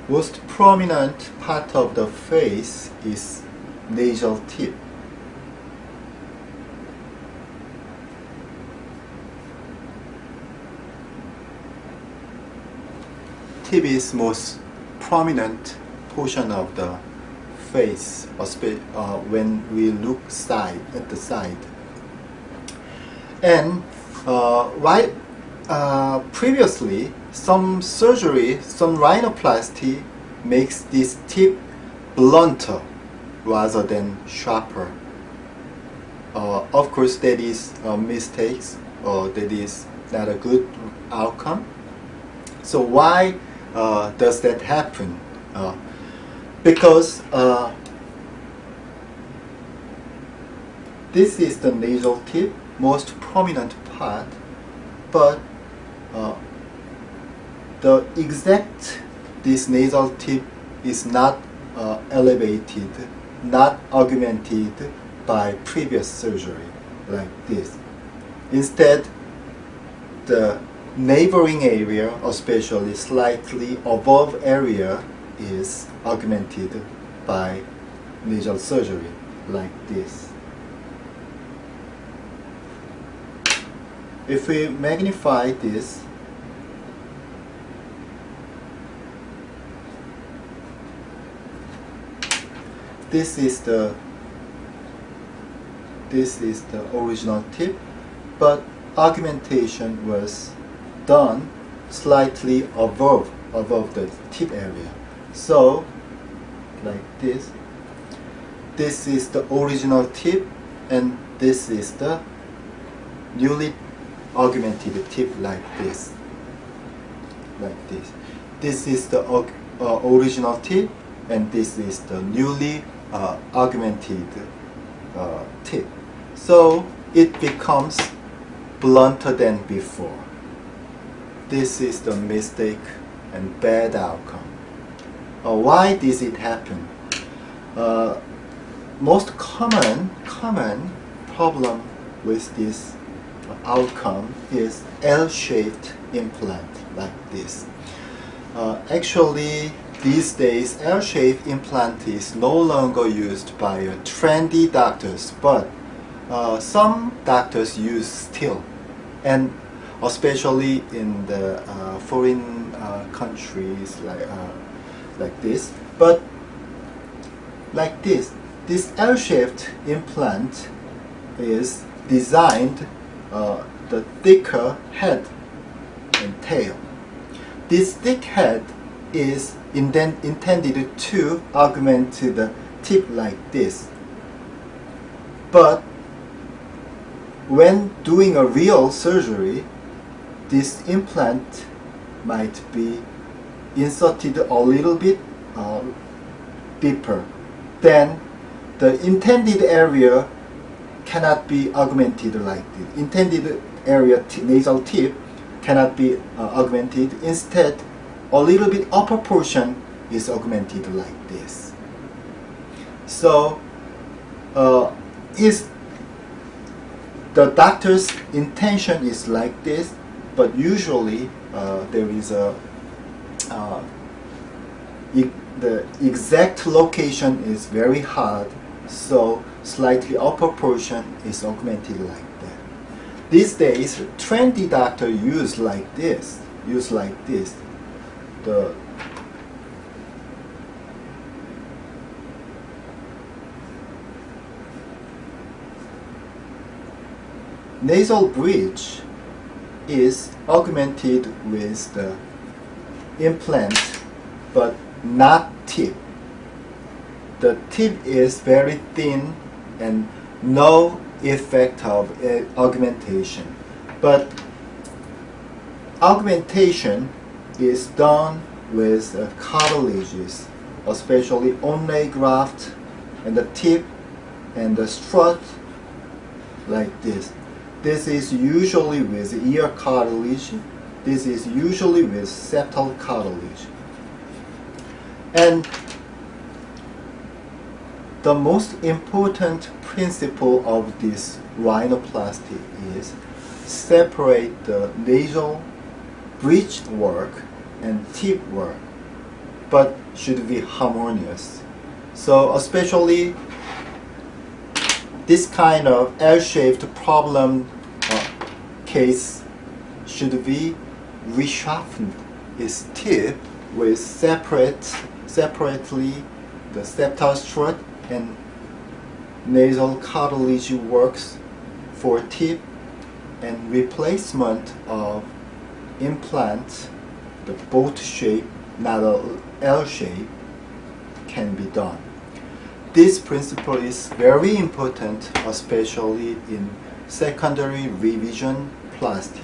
most prominent part of the face is nasal tip. Tip is most prominent portion of the face when we look at the side. And previously, some surgery, some rhinoplasty makes this tip blunter rather than sharper. Of course, that is mistakes, or that is not a good outcome. So why does that happen? Because this is the nasal tip, most prominent part, but this nasal tip is not elevated, not augmented by previous surgery like this. Instead, the neighboring area, especially slightly above area, is augmented by nasal surgery like this. If we magnify this, this is the original tip, but augmentation was done slightly above the tip area. So, like this. This is the original tip, and this is the newly augmented tip like this. Like this. This is the original tip, and this is the newly augmented tip. So it becomes blunter than before. This is the mistake and bad outcome. Why does it happen? Most common problem with this outcome is L-shaped implant like this. Actually, these days L-shaped implant is no longer used by trendy doctors, but some doctors use still, and especially in the foreign countries like this. But like this L-shaped implant is designed the thicker head and tail. This thick head is intended to augment the tip like this. But when doing a real surgery, this implant might be inserted a little bit deeper. Then the intended area cannot be augmented like this. Intended area, nasal tip, cannot be augmented. Instead, a little bit upper portion is augmented like this. So, the doctor's intention is like this, but usually there is the exact location is very hard, so slightly upper portion is augmented like that. These days, trendy doctor use like this. The nasal bridge is augmented with the implant, but not tip. The tip is very thin and no effect of augmentation. But augmentation is done with cartilages, especially onlay graft and the tip and the strut like this. This is usually with ear cartilage. This is usually with septal cartilage. And the most important principle of this rhinoplasty is separate the nasal bridge work and tip work. but should be harmonious. So especially this kind of L-shaped problem case should be resharpened its tip with separately the septal strut and nasal cartilage works for tip, and replacement of implant, the boat shape, not a L shape, can be done. This principle is very important, especially in secondary revision plastic.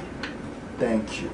Thank you.